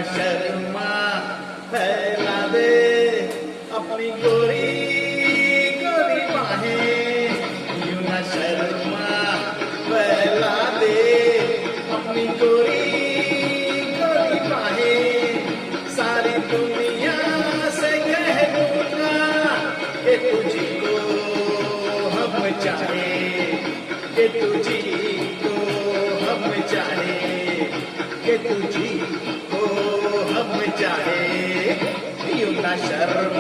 शर्मा फैला दे अपनी गोरी गोरी बाहें, यूं न शर्मा फैला दे अपनी गोरी गोरी बाहें, सारी दुनिया से कह दूंगा कि तुझको हम चाहे, कि तुझको हम चाहे, कि तुझको हम चाहे, यूं न शर्मा